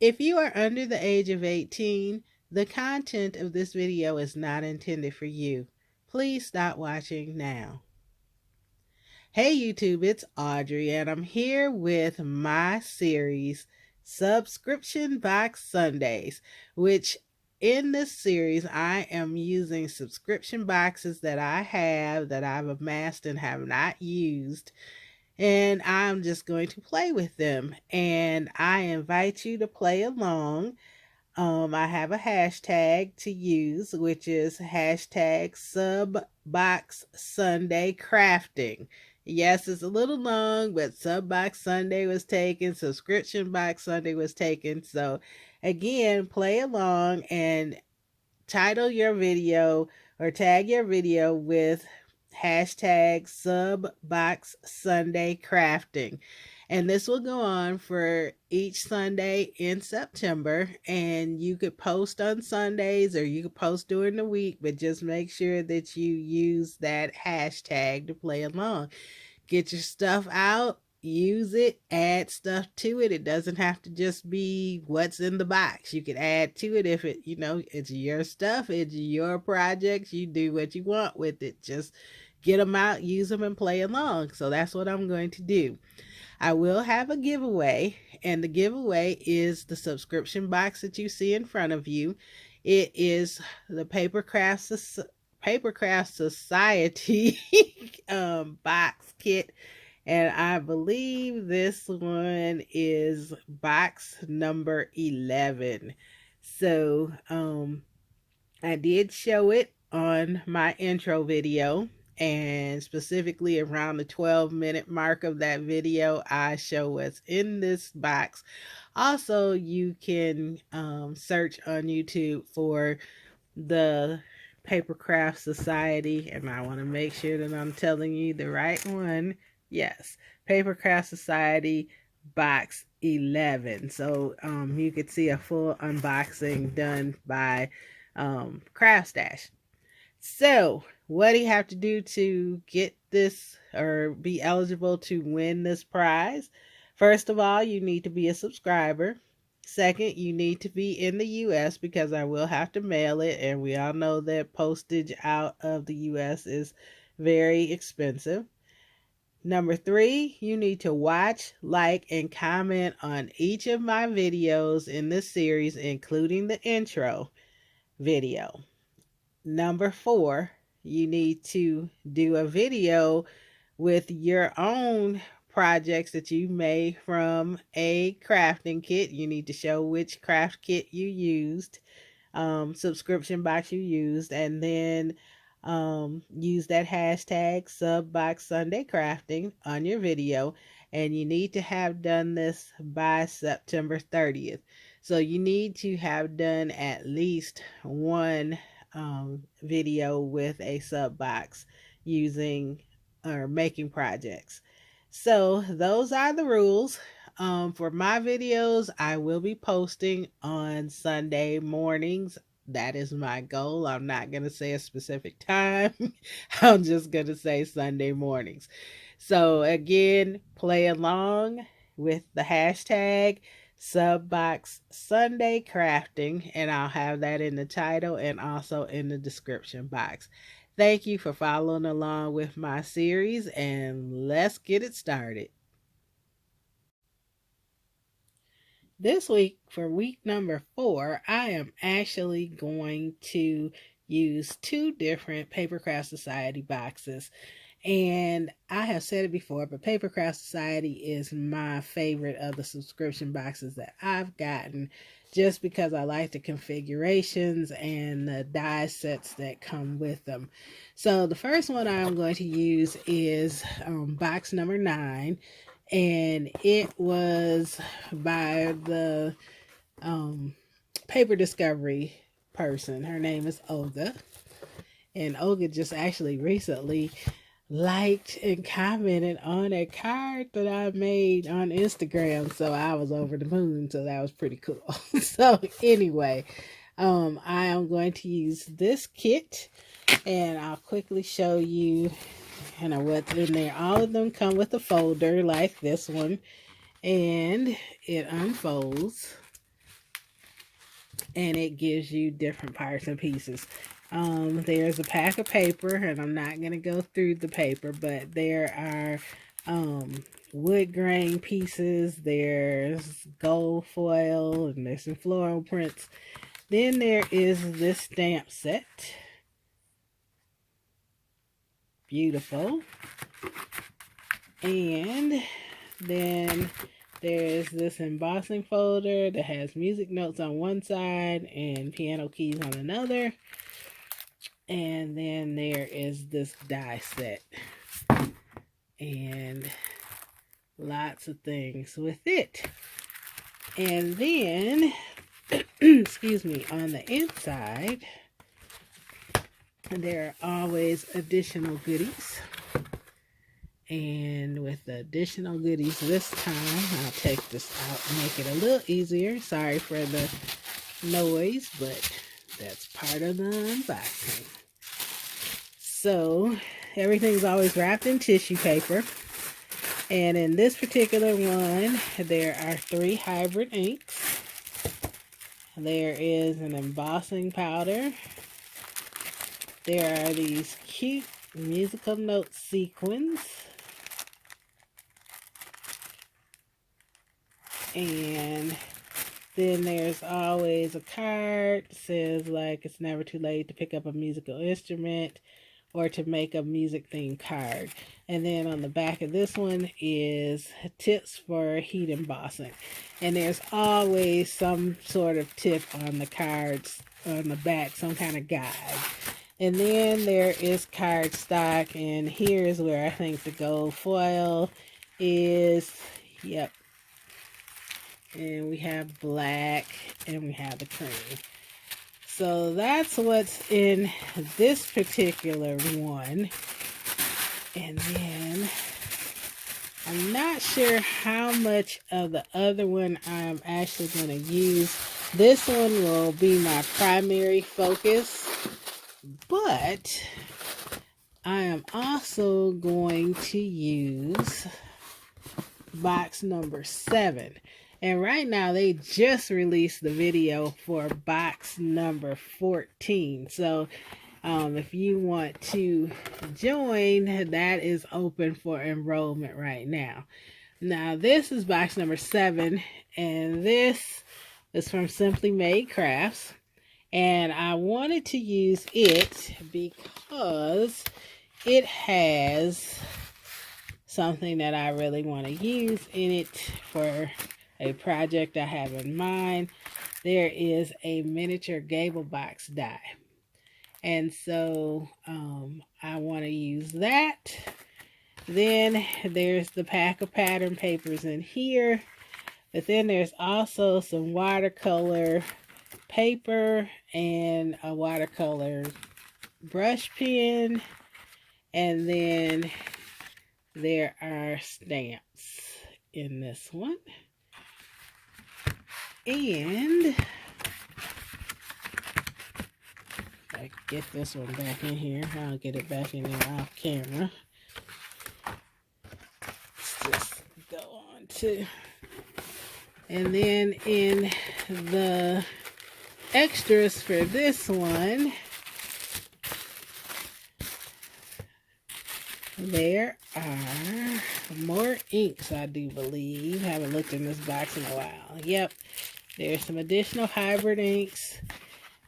If you are under the age of 18, the content of this video is not intended for you. Please stop watching now. Hey YouTube, it's Audrey and I'm here with my series, Subscription Box Sundays, which in this series I am using subscription boxes that I've amassed and have not used, and I'm just going to play with them. And I invite you to play along. I have a hashtag to use, which is hashtag SubboxSundayCrafting. Yes, it's a little long, but Subbox Sunday was taken, Subscription Box Sunday was taken. So again, play along and title your video or tag your video with hashtag SubboxSundayCrafting. And this will go on for each Sunday in September. And you could post on Sundays or you could post during the week, but just make sure that you use that hashtag to play along. Get your stuff out, use it, add stuff to it. It doesn't have to just be what's in the box. You can add to it if it's your stuff, it's your projects. You do what you want with it. Just get them out, use them, and play along. So that's what I'm going to do. I will have a giveaway, and the giveaway is the subscription box that you see in front of you. It is the Papercraft Society box kit, and I believe this one is box number 11. So I did show it on my intro video, and specifically around the 12-minute mark of that video, I show what's in this box. Also, you can search on YouTube for the Papercraft Society, and I want to make sure that I'm telling you the right one. Yes, Papercraft Society box 11. So you could see a full unboxing done by Craft Stash. So what do you have to do to get this or be eligible to win this prize? First of all, you need to be a subscriber. Second, you need to be in the U.S. because I will have to mail it, and we all know that postage out of the U.S. is very expensive. Number 3, you need to watch, like, and comment on each of my videos in this series, including the intro video. Number 4, you need to do a video with your own projects that you made from a crafting kit. You need to show which craft kit you used, subscription box you used, and then use that hashtag SubboxSundayCrafting on your video. And you need to have done this by September 30th. So you need to have done at least one video with a sub box using or making projects. So those are the rules. For my videos, I will be posting on Sunday mornings. That is my goal. I'm not going to say a specific time. I'm just going to say Sunday mornings. So again, play along with the hashtag SubboxSundayCrafting, and I'll have that in the title and also in the description box. Thank you for following along with my series, and let's get it started. This week, for week number 4, I am actually going to use 2 different Papercraft Society boxes. And I have said it before, but Papercraft Society is my favorite of the subscription boxes that I've gotten, just because I like the configurations and the die sets that come with them. So the first one I'm going to use is box number 9, and it was by the Paper Discovery person. Her name is Olga, and Olga just actually recently liked and commented on a card that I made on Instagram, so I was over the moon. So that was pretty cool. So anyway, I am going to use this kit, and I'll quickly show you what's in there. All of them come with a folder like this one, and it unfolds and it gives you different parts and pieces. There's a pack of paper, and I'm not going to go through the paper, but there are wood grain pieces, there's gold foil, and there's some floral prints. Then there is this stamp set. Beautiful. And then there's this embossing folder that has music notes on one side and piano keys on another. And then there is this die set. And lots of things with it. And then, excuse me, on the inside, there are always additional goodies. And with the additional goodies this time, I'll take this out and make it a little easier. Sorry for the noise, but that's part of the unboxing. So, everything's always wrapped in tissue paper. And in this particular one, there are 3 hybrid inks. There is an embossing powder. There are these cute musical note sequins. And then there's always a card that says, like, it's never too late to pick up a musical instrument or to make a music themed card. And then on the back of this one is tips for heat embossing. And there's always some sort of tip on the cards on the back, some kind of guide. And then there is cardstock, and here's where I think the gold foil is. Yep. And we have black, and we have the cream. So that's what's in this particular one. And then I'm not sure how much of the other one I'm actually going to use. This one will be my primary focus, but I am also going to use box number 7. And right now they just released the video for box number 14. So if you want to join, that is open for enrollment right now. Now this is box number 7, and this is from Simply Made Crafts. And I wanted to use it because it has something that I really want to use in it for a project I have in mind. There is a miniature gable box die. And so I want to use that. Then there's the pack of pattern papers in here. But then there's also some watercolor paper and a watercolor brush pen. And then there are stamps in this one. And if I get this one back in here, I'll get it back in there off camera. Let's just go on to, and then in the extras for this one, there are more inks, I do believe. I haven't looked in this box in a while. Yep. There's some additional hybrid inks.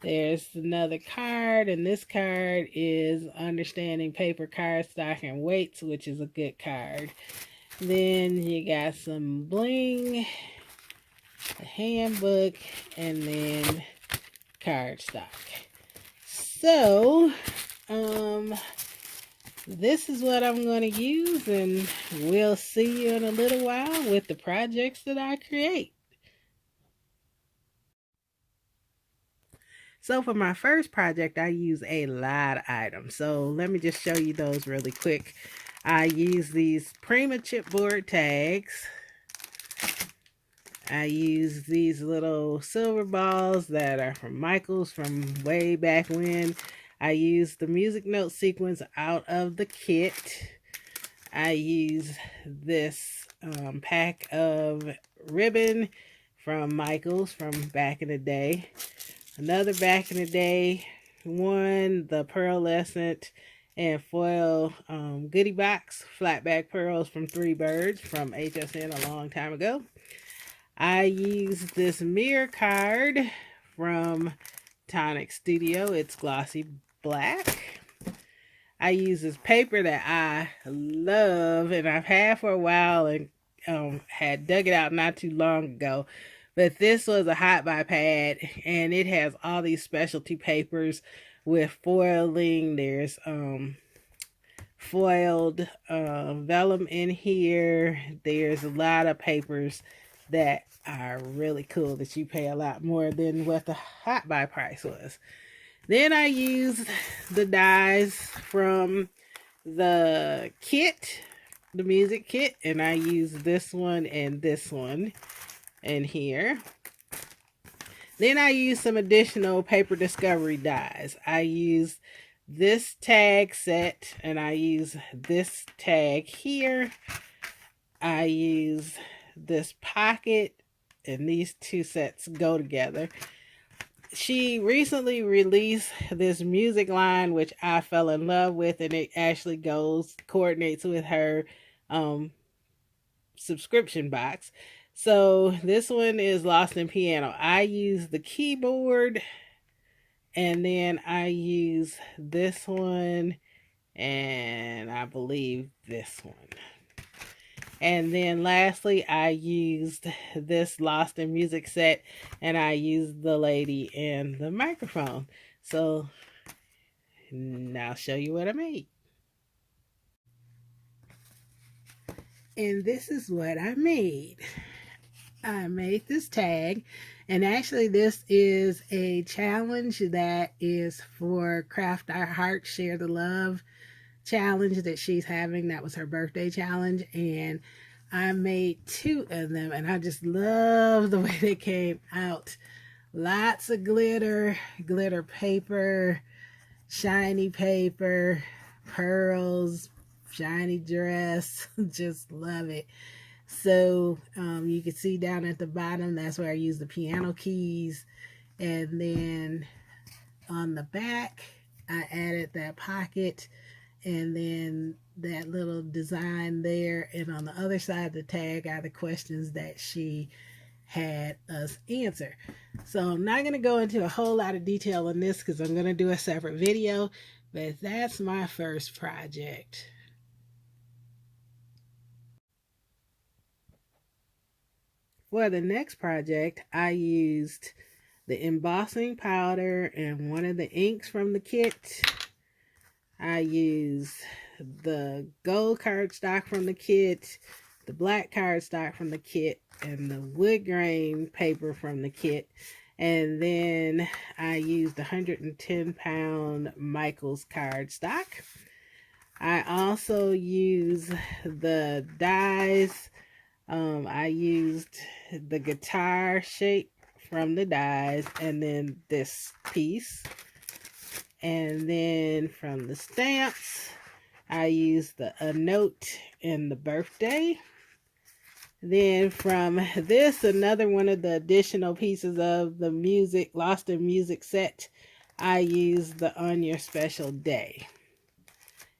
There's another card, and this card is Understanding Paper Cardstock and Weights, which is a good card. Then you got some bling, a handbook, and then cardstock. So, this is what I'm going to use, and we'll see you in a little while with the projects that I create. So for my first project, I use a lot of items. So let me just show you those really quick. I use these Prima chipboard tags. I use these little silver balls that are from Michael's from way back when. I use the music note sequence out of the kit. I use this pack of ribbon from Michaels from back in the day. Another back in the day one, the pearlescent and foil goodie box flat back pearls from Three Birds from HSN a long time ago. I used this mirror card from Tonic Studio. It's glossy black. I use this paper that I love and I've had for a while and had dug it out not too long ago. But this was a hot buy pad and it has all these specialty papers with foiling. There's foiled vellum in here. There's a lot of papers that are really cool that you pay a lot more than what the hot buy price was. Then I used the dies from the kit, the music kit, and I used this one and this one in here. Then I used some additional paper discovery dies. I used this tag set and I use this tag here. I use this pocket and these two sets go together. She recently released this music line which I fell in love with, and it actually coordinates with her subscription box. So this one is Lost in Piano. I use the keyboard and then I use this one and I believe this one. And then lastly, I used this Lost in Music set and I used the lady and the microphone. So now I'll show you what I made. And this is what I made. I made this tag, and actually this is a challenge that is for Craft Our Heart Share the Love challenge that she's having. That was her birthday challenge, and I made 2 of them, and I just love the way they came out. Lots of glitter paper, shiny paper, pearls, shiny dress. Just love it. So you can see down at the bottom, that's where I use the piano keys. And then on the back, I added that pocket and then that little design there. And on the other side of the tag are the questions that she had us answer. So I'm not going to go into a whole lot of detail on this because I'm going to do a separate video, but that's my first project. For the next project, I used the embossing powder and one of the inks from the kit. I used the gold cardstock from the kit, the black cardstock from the kit, and the wood grain paper from the kit. And then I used 110-pound Michaels cardstock. I also used the dies. I used the guitar shape from the dies, and then this piece. And then from the stamps, I used a note and the birthday. Then from this, another one of the additional pieces of the music, Lost in Music set, I used the On Your Special Day.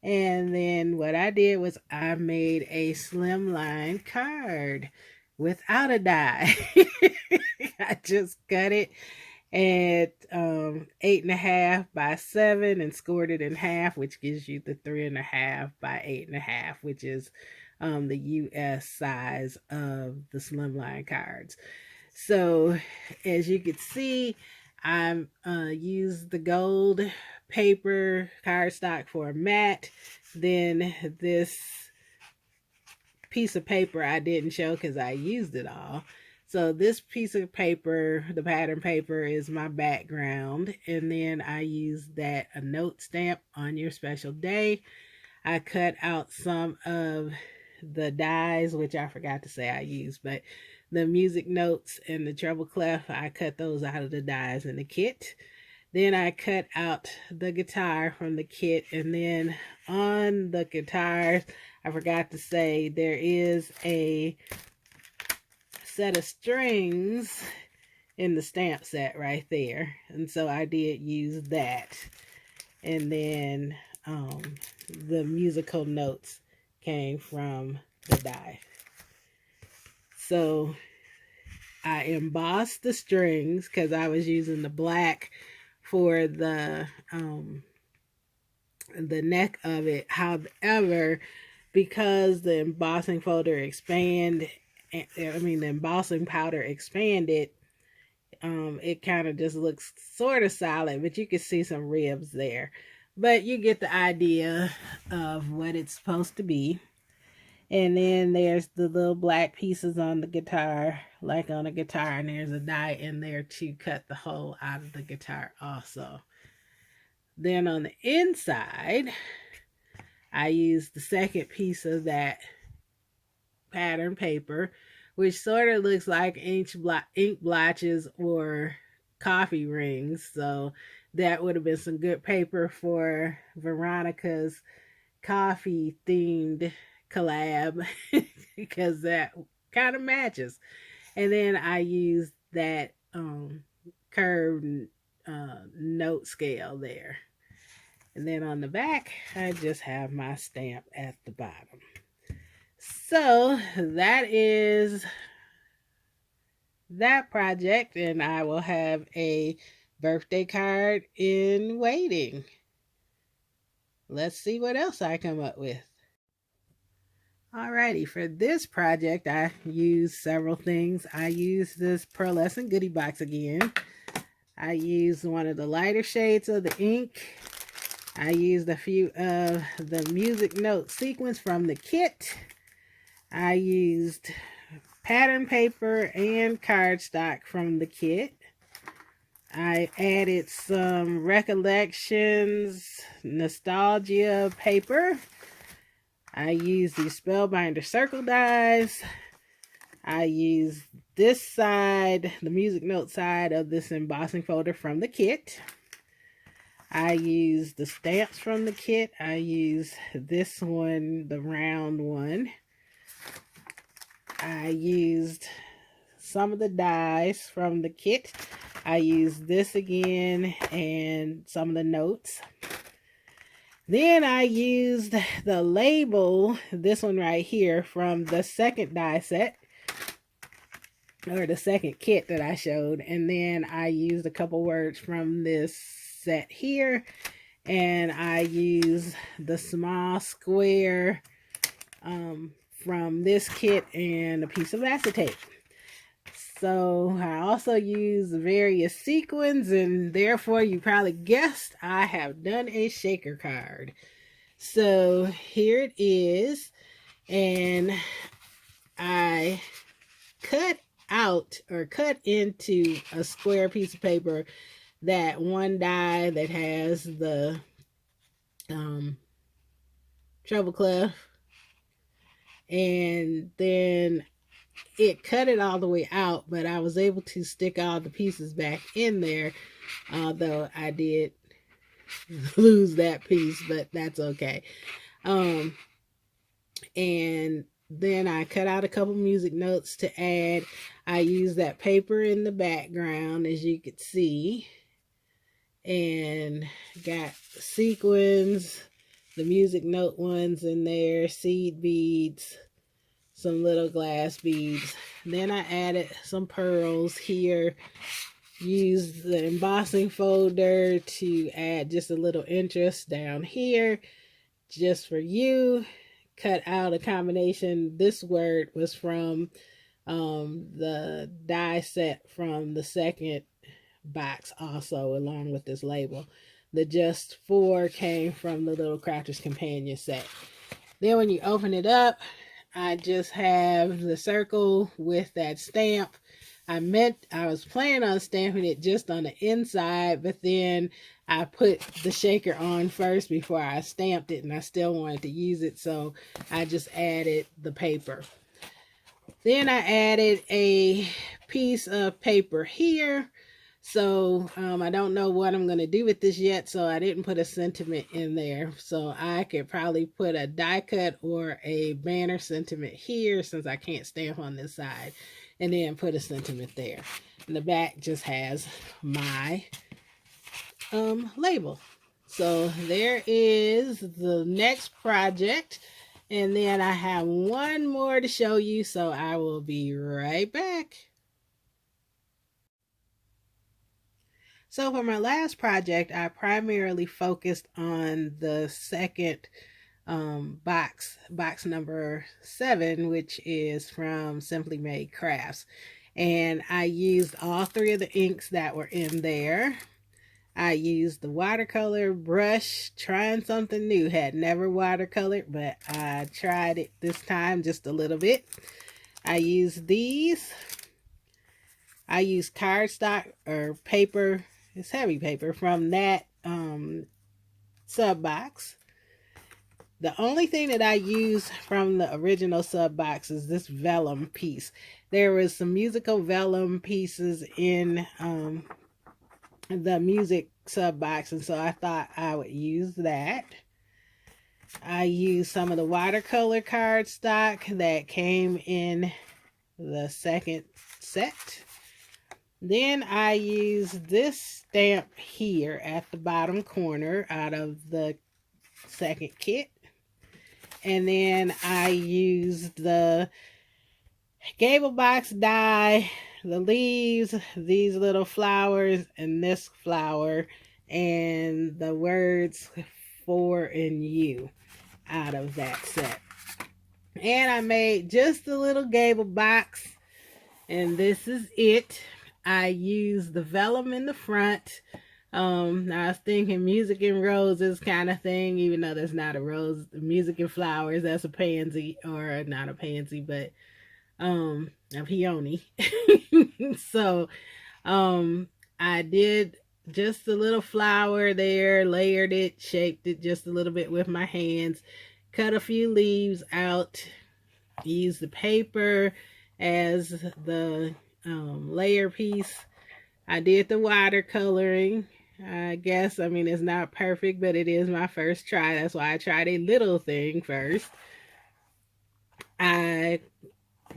And then what I did was I made a slimline card without a die. I just cut it at 8.5 by 7 and scored it in half, which gives you the 3.5 by 8.5, which is the US size of the slimline cards. So as you can see, I used the gold paper cardstock for a mat. Then this piece of paper I didn't show because I used it all. So this piece of paper, the pattern paper, is my background. And then I used a note stamp On Your Special Day. I cut out some of the dies, which I forgot to say I used, but the music notes and the treble clef, I cut those out of the dies in the kit. Then I cut out the guitar from the kit, and then on the guitars, I forgot to say there is a set of strings in the stamp set right there. And so I did use that. And then the musical notes came from the die. So I embossed the strings because I was using the black for the neck of it. However, because the embossing the embossing powder expanded, it kind of just looks sort of solid, but you can see some ribs there. But you get the idea of what it's supposed to be. And then there's the little black pieces on the guitar, like on a guitar, and there's a die in there to cut the hole out of the guitar also. Then on the inside, I used the second piece of that pattern paper, which sort of looks like ink blotches or coffee rings. So that would have been some good paper for Veronica's coffee themed collab because that kind of matches. And then I used that curved note scale there. And then on the back, I just have my stamp at the bottom. So that is that project, and I will have a birthday card in waiting. Let's see what else I come up with. Alrighty, for this project, I used several things. I used this pearlescent goodie box again. I used one of the lighter shades of the ink. I used a few of the music note sequins from the kit. I used pattern paper and cardstock from the kit. I added some Recollections nostalgia paper. I used the Spellbinder circle dies. I used this side, the music note side of this embossing folder from the kit. I used the stamps from the kit. I used this one, the round one. I used some of the dies from the kit. I used this again and some of the notes. Then I used the label, this one right here, from the second die set, or the second kit that I showed. And then I used a couple words from this set here. And I used the small square from this kit and a piece of acetate. So I also used various sequins, and therefore you probably guessed I have done a shaker card. So here it is, and I cut into a square piece of paper that one die that has the treble clef, and then it cut it all the way out, but I was able to stick all the pieces back in there, although I did lose that piece, but that's okay. And then I cut out a couple music notes to add. I used that paper in the background, as you could see, and got sequins, the music note ones in there, seed beads, some little glass beads. Then I added some pearls here. Used the embossing folder to add just a little interest down here, just for you. Cut out a combination. This word was from the die set from the second box also, along with this label. The Just For came from the Little Crafter's Companion set. Then when you open it up, I just have the circle with that stamp. I was planning on stamping it just on the inside, but then I put the shaker on first before I stamped it, and I still wanted to use it, so I just added the paper. Then I added a piece of paper here. So I don't know what I'm going to do with this yet, so I didn't put a sentiment in there. So I could probably put a die cut or a banner sentiment here, since I can't stamp on this side. and then put a sentiment there. And the back just has my label. So there is the next project. And then I have one more to show you, so I will be right back. So for my last project, I primarily focused on the second box number 7, which is from Simply Made Crafts. And I used all 3 of the inks that were in there. I used the watercolor brush, trying something new. Had never watercolored, but I tried it this time just a little bit. I used these. I used cardstock or paper. It's heavy paper from that sub box. The only thing that I used from the original sub box is this vellum piece. There was some musical vellum pieces in the music sub box, and so I thought I would use that. I used some of the watercolor cardstock that came in the second set. Then I used this stamp here at the bottom corner out of the second kit. And then I used the gable box die, the leaves, these little flowers, and this flower, and the words for and you out of that set. And I made just a little gable box, and this is it. I used the vellum in the front. I was thinking music and roses kind of thing, even though that's not a rose. Music and flowers, that's a pansy, or not a pansy, but a peony. So I did just a little flower there, layered it, shaped it just a little bit with my hands, cut a few leaves out, used the paper as the layer piece. I did the watercoloring. I guess, I mean, it's not perfect, but it is my first try. That's why I tried a little thing first. I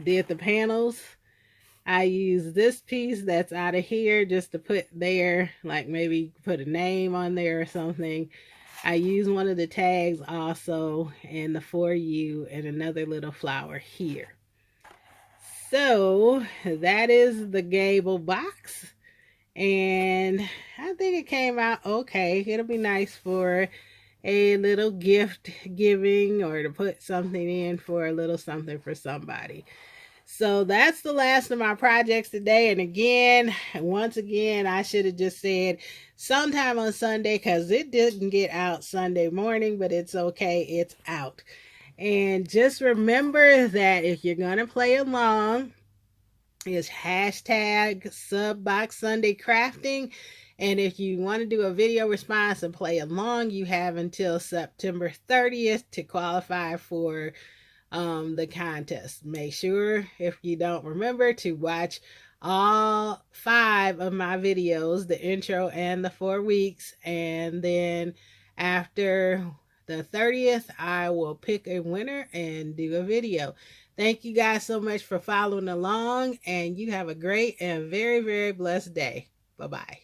did the panels. I used this piece that's out of here just to put there, like maybe put a name on there or something. I used one of the tags also, and the for you, and another little flower here. So that is the gable box, and I think it came out okay. It'll be nice for a little gift giving, or to put something in for a little something for somebody. So that's the last of my projects today. And again, once again, I should have just said sometime on Sunday, because it didn't get out Sunday morning, but it's okay. It's out. And just remember that if you're going to play along, it's hashtag Subbox Sunday Crafting. And if you want to do a video response and play along, you have until September 30th to qualify for the contest. Make sure, if you don't remember, to watch all 5 of my videos, the intro and the 4 weeks, and then after the 30th, I will pick a winner and do a video. Thank you guys so much for following along, and you have a great and very, very blessed day. Bye-bye.